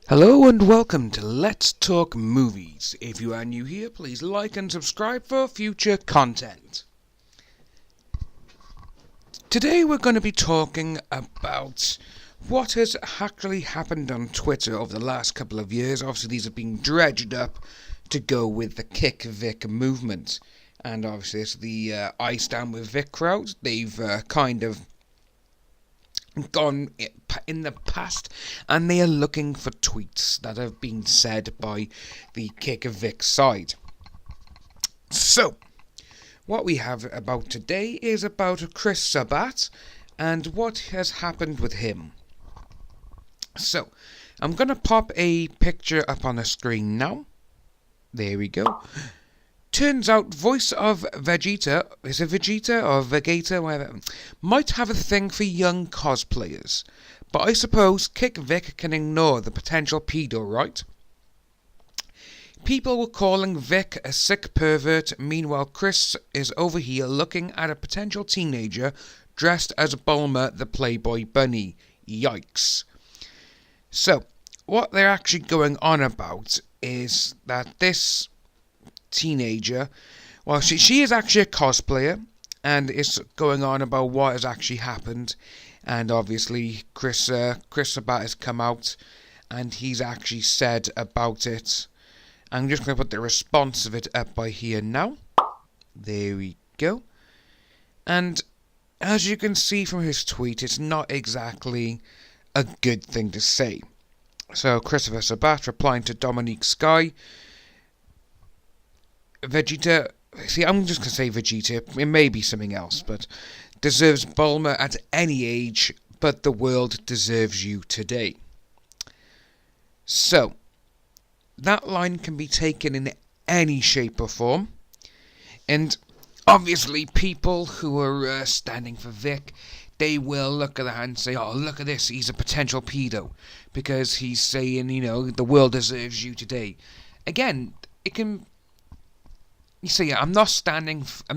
Hello and welcome to Let's Talk Movies. If you are new here, please like and subscribe for future content. Today we're going to be talking about what has actually happened on Twitter over the last couple of years. Obviously these have been dredged up to go with the Kick Vic movement. And obviously it's the I Stand With Vic crowd. They've kind of gone in the past and they are looking for tweets that have been said by the Kick Vic side. So, what we have about today is about Chris Sabat and what has happened with him. So, I'm going to pop a picture up on the screen now. There we go. Turns out voice of VEGETA, is it VEGETA or VEGETA, whatever, might have a thing for young cosplayers. But I suppose Kick Vic can ignore the potential pedo, right? People were calling Vic a sick pervert, meanwhile Chris is over here looking at a potential teenager dressed as Bulma the Playboy Bunny. Yikes. So, what they're actually going on about is that this teenager, well, she is actually a cosplayer, and it's going on about what has actually happened. And obviously Chris Sabat has come out and he's actually said about it. I'm just going to put the response of it up by here now. There we go. And as you can see from his tweet, it's not exactly a good thing to say. So Christopher Sabat replying to Dominique Sky, VEGETA, see, I'm just going to say VEGETA, it may be something else, but deserves Bulma at any age, but the world deserves you today. So, that line can be taken in any shape or form, and obviously people who are standing for Vic, they will look at that and say, oh, look at this, he's a potential pedo, because he's saying, the world deserves you today. Again, it can... You see, I'm not on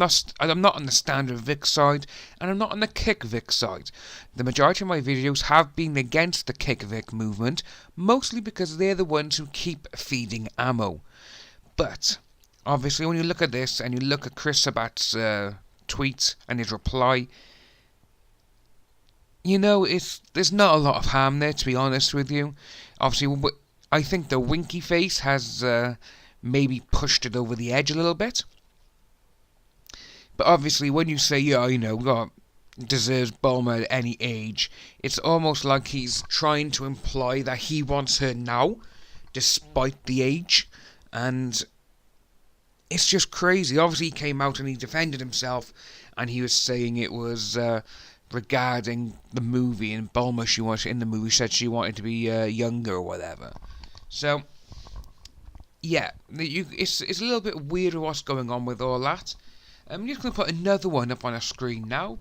the standard Vic side, and I'm not on the Kick Vic side. The majority of my videos have been against the Kick Vic movement, mostly because they're the ones who keep feeding ammo. But, obviously, when you look at this, and you look at Chris Sabat's tweet and his reply, there's not a lot of harm there, to be honest with you. Obviously, I think the winky face has... maybe pushed it over the edge a little bit. But obviously when you say, deserves Bulma at any age, it's almost like he's trying to imply that he wants her now, despite the age. And it's just crazy. Obviously he came out and he defended himself, and he was saying it was regarding the movie, and Bulma, in the movie, said she wanted to be younger or whatever. So... yeah, it's a little bit weird what's going on with all that. I'm just going to put another one up on a screen now.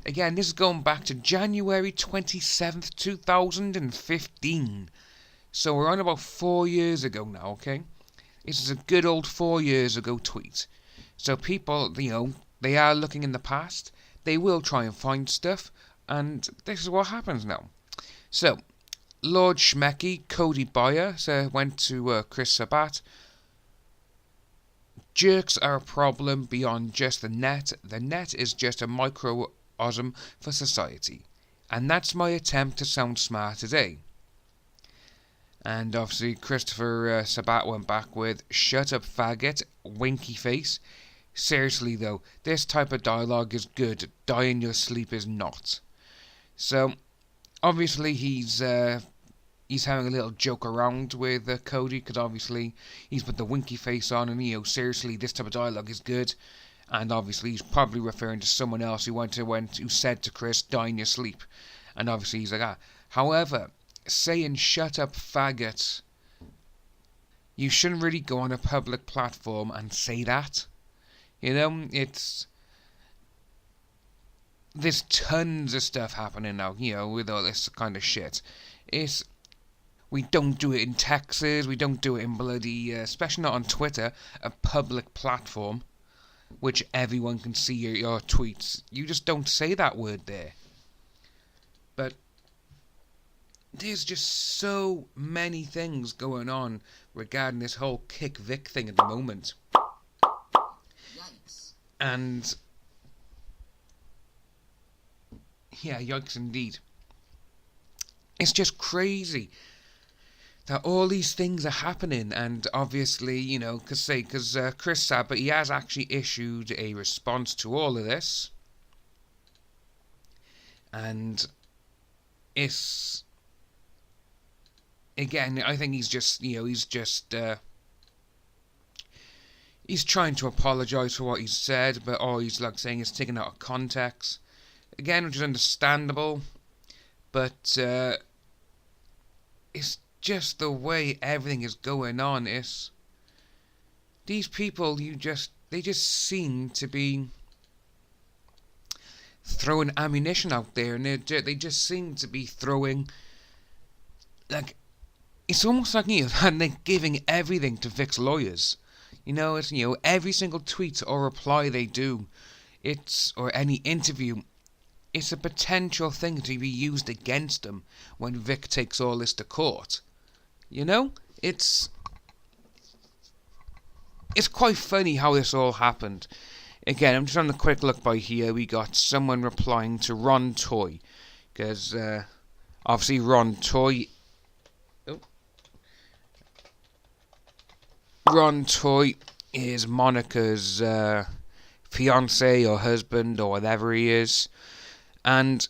Again, this is going back to January 27th, 2015. So we're on about 4 years ago now, okay? This is a good old 4 years ago tweet. So people, they are looking in the past. They will try and find stuff. And this is what happens now. So... Lord Schmecky, Cody Boyer, went to Chris Sabat. Jerks are a problem beyond just the net. The net is just a microcosm for society. And that's my attempt to sound smart today. And obviously Christopher Sabat went back with, shut up faggot, winky face. Seriously though, this type of dialogue is good. Die in your sleep is not. So... obviously, he's having a little joke around with Cody, because obviously he's put the winky face on, and seriously, this type of dialogue is good. And obviously, he's probably referring to someone else who said to Chris, "Die in your sleep," and obviously he's like, ah. However, saying "shut up, faggot," you shouldn't really go on a public platform and say that. There's tons of stuff happening now, with all this kind of shit. We don't do it in Texas, we don't do it in bloody, especially not on Twitter, a public platform, which everyone can see your tweets. You just don't say that word there. But there's just so many things going on regarding this whole Kick Vic thing at the moment. Yikes. And yeah, yikes indeed. It's just crazy that all these things are happening, and obviously, you know, because Chris Sabat, he has actually issued a response to all of this, and it's, again, I think he's just, you know, he's trying to apologise for what he's said, but all he's like saying is taken out of context, again, which is understandable, but it's just the way everything is going on. Is these people, they just seem to be throwing ammunition out there, and they just seem to be throwing, like, it's almost like, you know, and they're giving everything to Vic's lawyers. You know, it's, you know, every single tweet or reply they do, or any interview, it's a potential thing to be used against them when Vic takes all this to court. You know, it's quite funny how this all happened. Again, I'm just having a quick look by here. We got someone replying to Ron Toy, because obviously Ron Toy is Monica's fiance or husband or whatever he is, and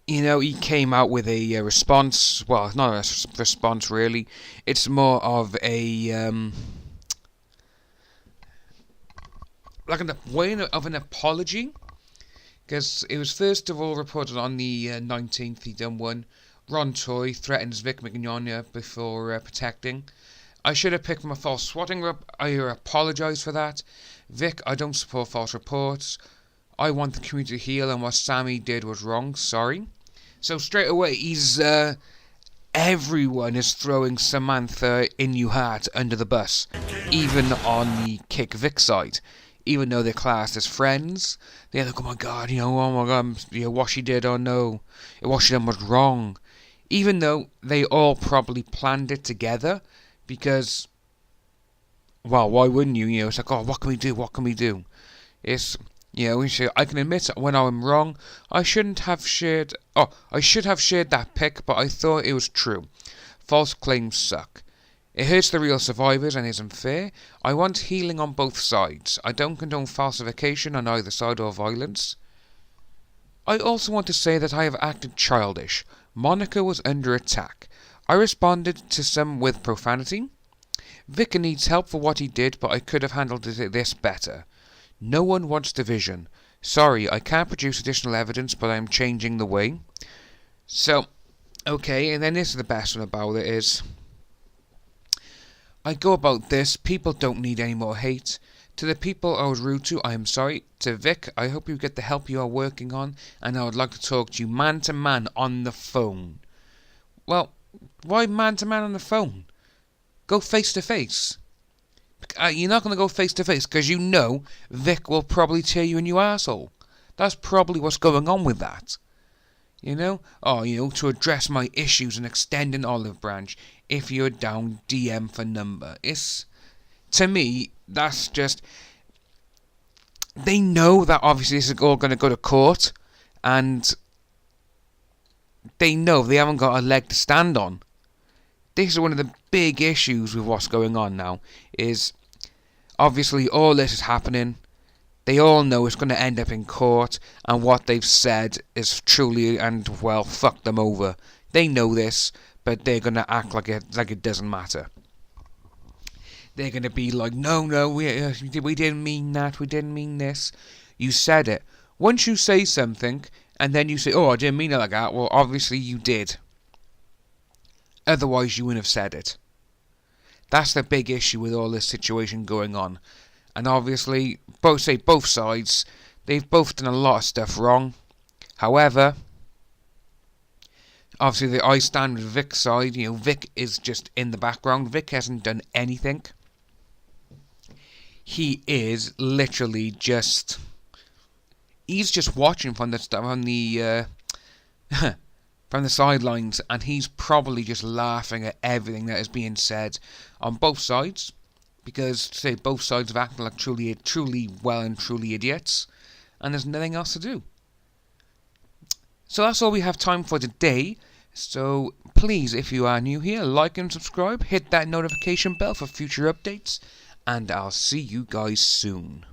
you know, he came out with a response. Well, not a response really. It's more of a like a way of an apology, because it was first of all reported on the 19th. He done one. Ron Toy threatens Vic Mignogna before protecting. I should have picked from a false swatting. I apologise for that. Vic, I don't support false reports. I want the community to heal, and what Sammy did was wrong. Sorry. So straight away, everyone is throwing Samantha Inuhat under the bus, even on the Kick Vic side. Even though they're classed as friends, they're like, oh my god, what she did, oh no, what she done was wrong. Even though they all probably planned it together, because, well, why wouldn't you? You know, it's like, oh, what can we do? It's, you know, I can admit when I'm wrong. I should have shared that pic, but I thought it was true. False claims suck. It hurts the real survivors and isn't fair. I want healing on both sides. I don't condone falsification on either side or violence. I also want to say that I have acted childish. Monica was under attack. I responded to some with profanity. Vic needs help for what he did, but I could have handled this better. No one wants division. Sorry, I can't produce additional evidence, but I am changing the way. So, okay, and then this is the best one about it is, I go about this, people don't need any more hate. To the people I was rude to, I am sorry. To Vic, I hope you get the help you are working on, and I would like to talk to you man to man on the phone. Well, why man to man on the phone? Go face to face. You're not going to go face to face because you know Vic will probably tear you a new arsehole. That's probably what's going on with that. You know? Oh, you know, to address my issues and extend an olive branch. If you're down, DM for number. It's, to me, that's just, they know that obviously this is all going to go to court, and they know they haven't got a leg to stand on. This is one of the big issues with what's going on now, is obviously all this is happening. They all know it's going to end up in court, and what they've said is truly, and well, fuck them over. They know this, but they're going to act like it doesn't matter. They're going to be like, no, we didn't mean that, we didn't mean this. You said it. Once you say something, and then you say, oh, I didn't mean it like that, well, obviously you did. Otherwise, you wouldn't have said it. That's the big issue with all this situation going on. And obviously, both sides, they've both done a lot of stuff wrong. However, obviously I stand with Vic's side. You know, Vic is just in the background. Vic hasn't done anything. He is literally just, he's just watching from the from the sidelines, and he's probably just laughing at everything that is being said on both sides, because say both sides have acted like truly well and truly idiots, and there's nothing else to do. So that's all we have time for today. So please, if you are new here, like and subscribe, hit that notification bell for future updates, and I'll see you guys soon.